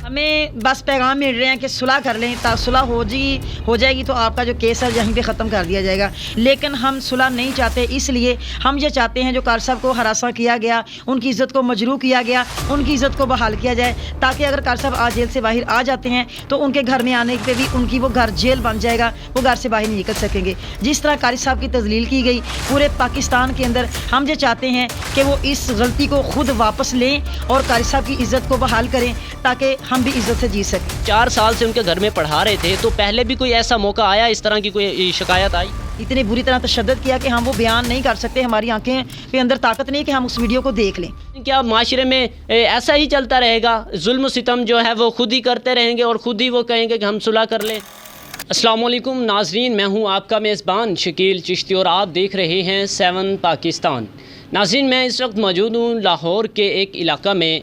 हमें बस पैगाम मिल रहे हैं कि सुलह कर लें, सुलह हो जाएगी तो आपका जो केस है यहीं पे ख़त्म कर दिया जाएगा। लेकिन हम सुलह नहीं चाहते, इसलिए हम ये चाहते हैं जो कार साहब को हरासा किया गया, उनकी इज़्ज़त को मजरूह किया गया, उनकी इज़्ज़त को बहाल किया जाए, ताकि अगर कार साहब आज जेल से बाहर आ जाते हैं तो उनके घर में आने पे भी उनकी वो घर जेल बन जाएगा, वो घर से बाहर नहीं निकल सकेंगे। जिस तरह कारी साहब की तजलील की गई पूरे पाकिस्तान के अंदर, हम ये चाहते हैं कि वो इस गलती को खुद वापस लें और कारी साहब की इज़्ज़त को बहाल करें, ताकि हम भी इज़्ज़त से जी सकें। 4 साल से उनके घर में पढ़ा रहे थे, तो पहले भी कोई ऐसा मौका आया, इस तरह की कोई शिकायत आई? इतनी बुरी तरह तशद्दुद किया कि हम वो बयान नहीं कर सकते, हमारी आंखें के अंदर ताकत नहीं कि हम उस वीडियो को देख लें। क्या माशरे में ऐसा ही चलता रहेगा, जुल्म सितम जो है वो खुद ही करते रहेंगे और खुद ही वो कहेंगे कि हम सुलह कर लें? अस्सलाम वालेकुम नाजरीन, मैं हूं आपका मेज़बान शकील चिश्ती और आप देख रहे हैं 7 पाकिस्तान। नाजरीन, मैं इस वक्त मौजूद हूं लाहौर के एक इलाका में।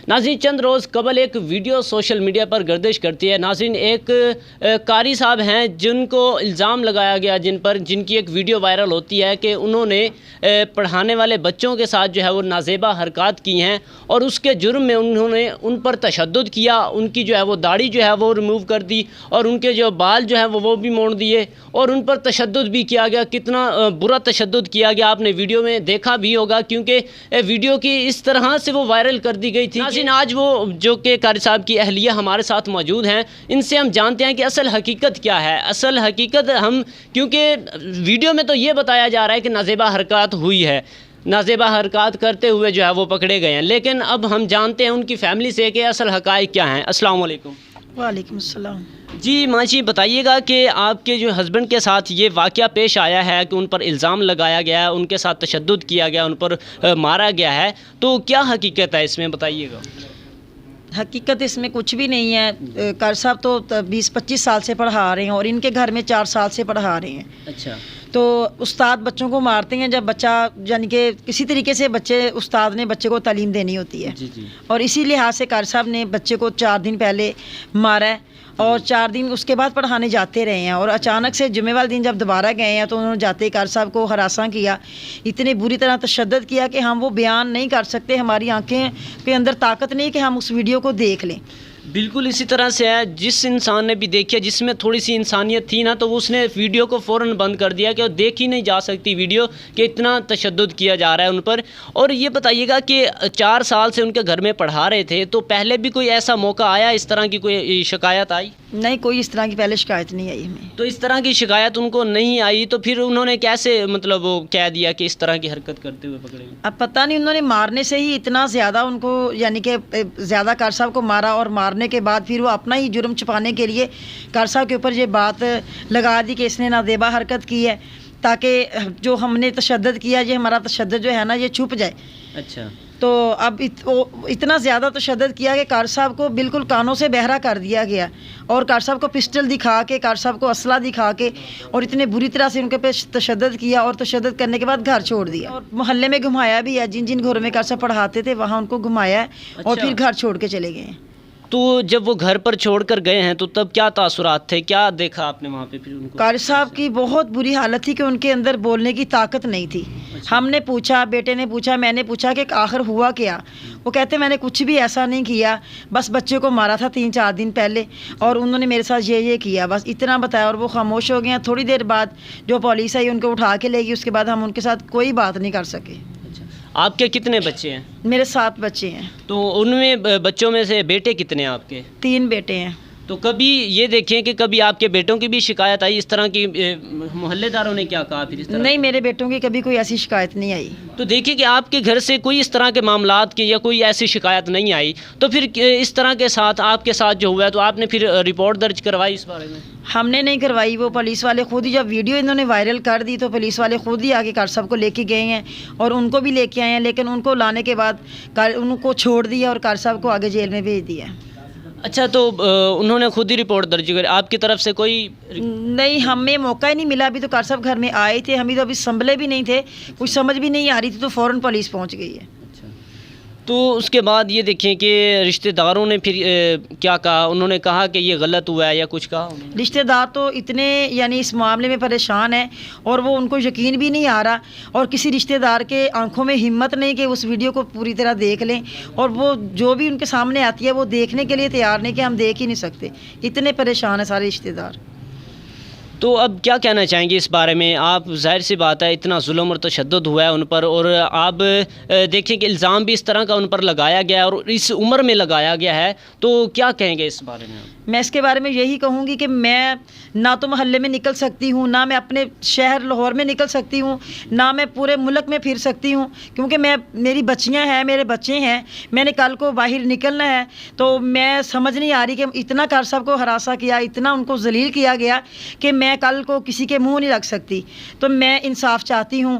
नाज़रीन, चंद रोज़ कबल एक वीडियो सोशल मीडिया पर गर्दिश करती है। नाज़रीन, एक कारी साहब हैं जिनको इल्ज़ाम लगाया गया, जिनकी एक वीडियो वायरल होती है कि उन्होंने पढ़ाने वाले बच्चों के साथ जो है वो नाजेबा हरकत की हैं और उसके जुर्म में उन्होंने उन पर तशद्दुद किया, उनकी जो है वो दाढ़ी जो है वो रिमूव कर दी और उनके जो बाल जो है वो भी मोड़ दिए और उन पर तशद्दुद भी किया गया। कितना बुरा तशद्दुद किया गया आपने वीडियो में देखा भी होगा, क्योंकि वीडियो की इस तरह से वो वायरल कर दी गई थी। नाज़रीन, आज वो जो कि कारी साहब की अहलिया हमारे साथ मौजूद हैं, इनसे हम जानते हैं कि असल हकीकत क्या है। असल हकीकत क्योंकि वीडियो में तो ये बताया जा रहा है कि नाजेबा हरकत हुई है, नाजेबा हरकत करते हुए जो है वो पकड़े गए हैं, लेकिन अब हम जानते हैं उनकी फैमिली से कि असल हक़ाइक़ क्या हैं। अस्सलाम वालेकुम। वालेकुम अस्सलाम। जी माजी, बताइएगा कि आपके जो हस्बैंड के साथ ये वाक़या पेश आया है कि उन पर इल्ज़ाम लगाया गया है, उनके साथ तशद्दुद किया गया, उन पर मारा गया है, तो क्या हकीकत है इसमें, बताइएगा। हकीकत इसमें कुछ भी नहीं है। कार साहब तो 20-25 साल से पढ़ा रहे हैं और इनके घर में 4 साल से पढ़ा रहे हैं। अच्छा। तो उस्ताद बच्चों को मारते हैं जब बच्चा, यानी कि किसी तरीके से उस्ताद ने बच्चे को तालीम देनी होती है। जी जी। और इसी लिहाज से कार साहब ने बच्चे को 4 दिन पहले मारा है और 4 दिन उसके बाद पढ़ाने जाते रहे हैं और अचानक से जुमे वाले दिन जब दोबारा गए हैं तो उन्होंने जाते ही कार साहब को हरासा किया, इतनी बुरी तरह तशद्दुद किया कि हम वो बयान नहीं कर सकते, हमारी आंखें के अंदर ताकत नहीं कि हम उस वीडियो को देख लें। बिल्कुल इसी तरह से है। जिस इंसान ने भी देखी, जिसमें थोड़ी सी इंसानियत थी ना, तो उसने वीडियो को फ़ौरन बंद कर दिया कि देखी नहीं जा सकती वीडियो कि इतना तशद्दुद किया जा रहा है उन पर। और ये बताइएगा कि 4 साल से उनके घर में पढ़ा रहे थे, तो पहले भी कोई ऐसा मौका आया, इस तरह की कोई शिकायत आई? नहीं, कोई इस तरह की पहले शिकायत नहीं आई हमें। तो इस तरह की शिकायत उनको नहीं आई, तो फिर उन्होंने कैसे मतलब वो कह दिया कि इस तरह की हरकत करते हुए पकड़े? अब पता नहीं, उन्होंने मारने से ही इतना ज़्यादा उनको, यानी कि ज़्यादा कार साहब को मारा और मारने के बाद फिर वो अपना ही जुर्म छुपाने के लिए कार साहब के ऊपर ये बात लगा दी कि इसने नाजेबा हरकत की है, ताकि जो हमने तशद्दुद किया, ये हमारा तशद्दुद जो है ना ये छुप जाए। अच्छा। तो अब इतना ज़्यादा तशद्दुद किया कि कार साहब को बिल्कुल कानों से बहरा कर दिया गया और कार साहब को पिस्टल दिखा के, कार साहब को असला दिखा के और इतने बुरी तरह से उनके पे तशद्दुद किया और तशद्दुद करने के बाद घर छोड़ दिया और मोहल्ले में घुमाया भी है। जिन जिन घरों में कार साहब पढ़ाते थे वहाँ उनको घुमाया है। अच्छा। और फिर घर छोड़ के चले गए हैं। तो जब वो घर पर छोड़कर गए हैं तो तब क्या तासुरात थे, क्या देखा आपने वहाँ पे फिर उनको? कारी साहब की बहुत बुरी हालत थी कि उनके अंदर बोलने की ताकत नहीं थी। अच्छा। हमने पूछा, बेटे ने पूछा, मैंने पूछा कि आखिर हुआ क्या। वो कहते मैंने कुछ भी ऐसा नहीं किया, बस बच्चे को मारा था 3-4 दिन पहले और उन्होंने मेरे साथ ये किया, बस इतना बताया और वो खामोश हो गए हैं। थोड़ी देर बाद जो पुलिस आई उनको उठा के ले गई, उसके बाद हम उनके साथ कोई बात नहीं कर सके। आपके कितने बच्चे हैं? मेरे 7 बच्चे हैं। तो उनमें बच्चों में से बेटे कितने हैं आपके? 3 बेटे हैं। तो कभी ये देखें कि कभी आपके बेटों की भी शिकायत आई इस तरह की? मोहल्लेदारों ने क्या कहा फिर इस तरह? नहीं, मेरे बेटों की कभी कोई ऐसी शिकायत नहीं आई। तो देखिए कि आपके घर से कोई इस तरह के मामलात की या कोई ऐसी शिकायत नहीं आई, तो फिर इस तरह के साथ आपके साथ जो हुआ है तो आपने फिर रिपोर्ट दर्ज करवाई इस बारे में? हमने नहीं करवाई, वो पुलिस वाले खुद ही, जब वीडियो इन्होंने वायरल कर दी तो पुलिस वाले खुद ही आके कार साहब को लेके गए हैं और उनको भी लेके आए हैं, लेकिन उनको लाने के बाद उनको छोड़ दिया और कार साहब को आगे जेल में भेज दिया। अच्छा, तो उन्होंने खुद ही रिपोर्ट दर्ज करी, आपकी तरफ से कोई? नहीं, हमें मौका ही नहीं मिला। अभी तो कार साहब घर में आए थे, हम तो अभी संभले भी नहीं थे, कुछ समझ भी नहीं आ रही थी, तो फ़ौरन पुलिस पहुंच गई है। अच्छा। تو اس کے بعد یہ دیکھیں کہ رشتہ داروں نے پھر کیا کہا، انہوں نے کہا کہ یہ غلط ہوا ہے یا کچھ کہا انہوں نے؟ رشتہ دار تو اتنے یعنی اس معاملے میں پریشان ہیں اور وہ ان کو یقین بھی نہیں آ رہا، اور کسی رشتہ دار کے آنکھوں میں ہمت نہیں کہ اس ویڈیو کو پوری طرح دیکھ لیں، اور وہ جو بھی ان کے سامنے آتی ہے وہ دیکھنے کے لیے تیار نہیں کہ ہم دیکھ ہی نہیں سکتے، اتنے پریشان ہیں سارے رشتہ دار۔ تو اب کیا کہنا چاہیں گے اس بارے میں؟ آپ ظاہر سی بات ہے اتنا ظلم اور تشدد ہوا ہے ان پر، اور آپ دیکھیں کہ الزام بھی اس طرح کا ان پر لگایا گیا ہے اور اس عمر میں لگایا گیا ہے، تو کیا کہیں گے اس بارے میں آپ؟ میں اس کے بارے میں یہی کہوں گی کہ میں نہ تو محلے میں نکل سکتی ہوں، نہ میں اپنے شہر لاہور میں نکل سکتی ہوں، نہ میں پورے ملک میں پھر سکتی ہوں، کیونکہ میری بچیاں ہیں، میرے بچے ہیں، میں نے کل کو باہر نکلنا ہے۔ تو میں سمجھ نہیں آ رہی کہ اتنا کار صاحب کو ہراساں کیا، اتنا ان کو ذلیل کیا گیا کہ میں کل کو کسی کے منہ نہیں رکھ سکتی۔ تو میں انصاف چاہتی ہوں،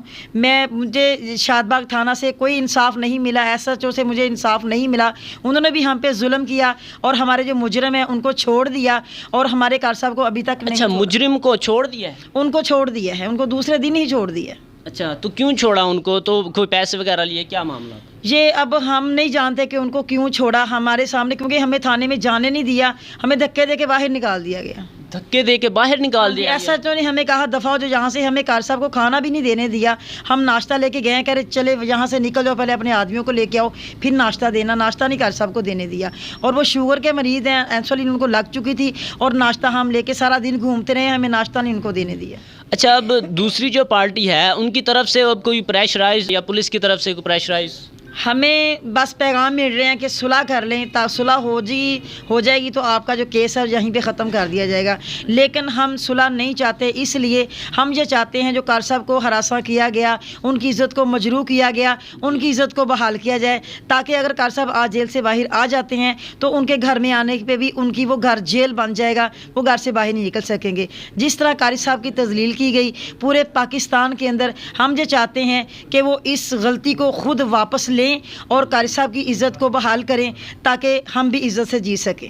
مجھے شاد باغ تھانہ سے کوئی انصاف نہیں ملا، ایس ایچ او سے مجھے انصاف نہیں ملا، انہوں نے بھی ہم پہ ظلم کیا اور ہمارے جو مجرم ہیں ان کو چھوڑ دیا، اور ہمارے کار صاحب کو ابھی تک نہیں اچھا، مجرم کو چھوڑ دیا ہے؟ ان کو چھوڑ دیا ہے، ان کو دوسرے دن ہی چھوڑ دیا ہے۔ اچھا، تو کیوں چھوڑا ان کو؟ تو کوئی پیسے وغیرہ لیے، کیا معاملہ؟ یہ اب ہم نہیں جانتے کہ ان کو کیوں چھوڑا ہمارے سامنے، کیونکہ ہمیں تھانے میں جانے نہیں دیا، ہمیں دھکے دے کے باہر نکال دیا گیا۔ دھکے دے کے باہر نکال دیا؟ ایسا تو نہیں، ہمیں کہا دفعہ ہو جو یہاں سے، ہمیں کار صاحب کو کھانا بھی نہیں دینے دیا، ہم ناشتہ لے کے گئے، کہہ رہے چلے یہاں سے نکل جاؤ، پہلے اپنے آدمیوں کو لے کے آؤ پھر ناشتہ دینا، ناشتہ نہیں کار صاحب کو دینے دیا، اور وہ شوگر کے مریض ہیں، انسولین ان کو لگ چکی تھی، اور ناشتہ ہم لے کے سارا دن گھومتے رہے، ہمیں ناشتہ نہیں ان کو دینے دیا۔ اچھا، اب دوسری جو پارٹی ہے ان کی طرف سے اب کوئی پریشرائز یا پولیس کی طرف سے کوئی پریشرائز؟ ہمیں بس پیغام مل رہے ہیں کہ صلح کر لیں، صلح ہو جائے گی تو آپ کا جو کیس ہے یہیں پہ ختم کر دیا جائے گا، لیکن ہم صلح نہیں چاہتے، اس لیے ہم یہ چاہتے ہیں جو کار صاحب کو ہراساں کیا گیا، ان کی عزت کو مجروح کیا گیا، ان کی عزت کو بحال کیا جائے، تاکہ اگر کار صاحب آج جیل سے باہر آ جاتے ہیں تو ان کے گھر میں آنے پہ بھی ان کی وہ گھر جیل بن جائے گا، وہ گھر سے باہر نہیں نکل سکیں گے۔ جس طرح قاری صاحب کی تذلیل کی گئی پورے پاکستان کے اندر، ہم یہ چاہتے ہیں کہ وہ اس غلطی کو خود واپس لیں اور قاری صاحب کی عزت کو بحال کریں تاکہ ہم بھی عزت سے جی سکیں۔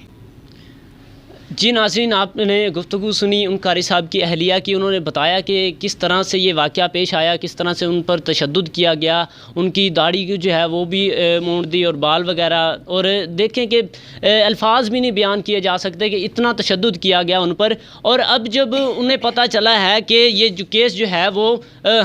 جی ناظرین، آپ نے گفتگو سنی ان قاری صاحب کی اہلیہ کی، انہوں نے بتایا کہ کس طرح سے یہ واقعہ پیش آیا، کس طرح سے ان پر تشدد کیا گیا، ان کی داڑھی جو ہے وہ بھی مونڈ دی اور بال وغیرہ، اور دیکھیں کہ الفاظ بھی نہیں بیان کیے جا سکتے کہ اتنا تشدد کیا گیا ان پر۔ اور اب جب انہیں پتہ چلا ہے کہ یہ جو کیس جو ہے وہ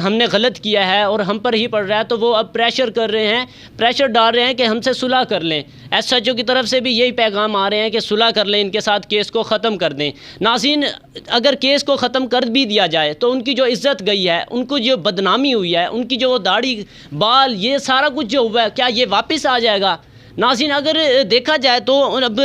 ہم نے غلط کیا ہے اور ہم پر ہی پڑ رہا ہے، تو وہ اب پریشر کر رہے ہیں، پریشر ڈال رہے ہیں کہ ہم سے صلح کر لیں۔ ایس ایچ او کی طرف سے بھی یہی پیغام آ رہے ہیں کہ صلح کر لیں، ان کے ساتھ کیس کو ختم کر دیں۔ ناظرین، اگر کیس کو ختم کر بھی دیا جائے تو ان کی جو عزت گئی ہے، ان کو جو بدنامی ہوئی ہے، ان کی جو داڑھی بال یہ سارا کچھ جو ہوا ہے، کیا یہ واپس آ جائے گا؟ ناظرین، اگر دیکھا جائے تو اب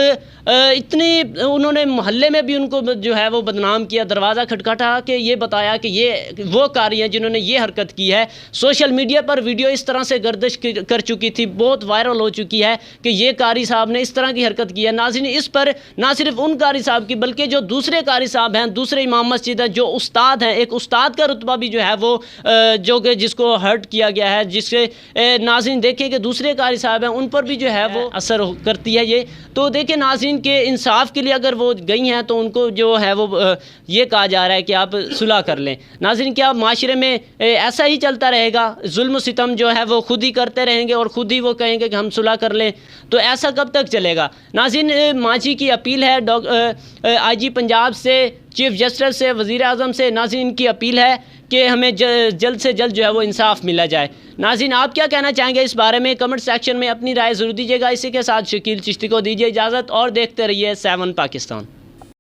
اتنی انہوں نے محلے میں بھی ان کو جو ہے وہ بدنام کیا، دروازہ کھٹکھٹا کہ یہ بتایا کہ یہ وہ قاری ہیں جنہوں نے یہ حرکت کی ہے۔ سوشل میڈیا پر ویڈیو اس طرح سے گردش کر چکی تھی، بہت وائرل ہو چکی ہے کہ یہ قاری صاحب نے اس طرح کی حرکت کی ہے۔ ناظرین، اس پر نہ صرف ان قاری صاحب کی بلکہ جو دوسرے قاری صاحب ہیں، دوسرے امام مسجد ہیں، جو استاد ہیں، ایک استاد کا رتبہ بھی جو ہے وہ جو کہ جس کو ہرٹ کیا گیا ہے، جس سے ناظرین دیکھیں کہ دوسرے قاری صاحب ہیں ان پر بھی جو ہے وہ اثر کرتی ہے یہ۔ تو دیکھیں ناظرین کہ انصاف کے لیے اگر وہ گئی ہیں تو ان کو جو ہے وہ یہ کہا جا رہا ہے کہ آپ صلح کر لیں۔ ناظرین، کیا معاشرے میں ایسا ہی چلتا رہے گا؟ ظلم و ستم جو ہے وہ خود ہی کرتے رہیں گے اور خود ہی وہ کہیں گے کہ ہم صلح کر لیں؟ تو ایسا کب تک چلے گا؟ ناظرین، ماجی کی اپیل ہے آئی جی پنجاب سے، چیف جسٹس سے، وزیر اعظم سے، ناظرین کی اپیل ہے کہ ہمیں جلد سے جلد جو ہے وہ انصاف ملا جائے۔ ناظرین، آپ کیا کہنا چاہیں گے اس بارے میں؟ کمنٹ سیکشن میں اپنی رائے ضرور دیجیے گا۔ اسی کے ساتھ شکیل چشتی کو دیجیے اجازت اور دیکھتے رہیے 7 پاکستان۔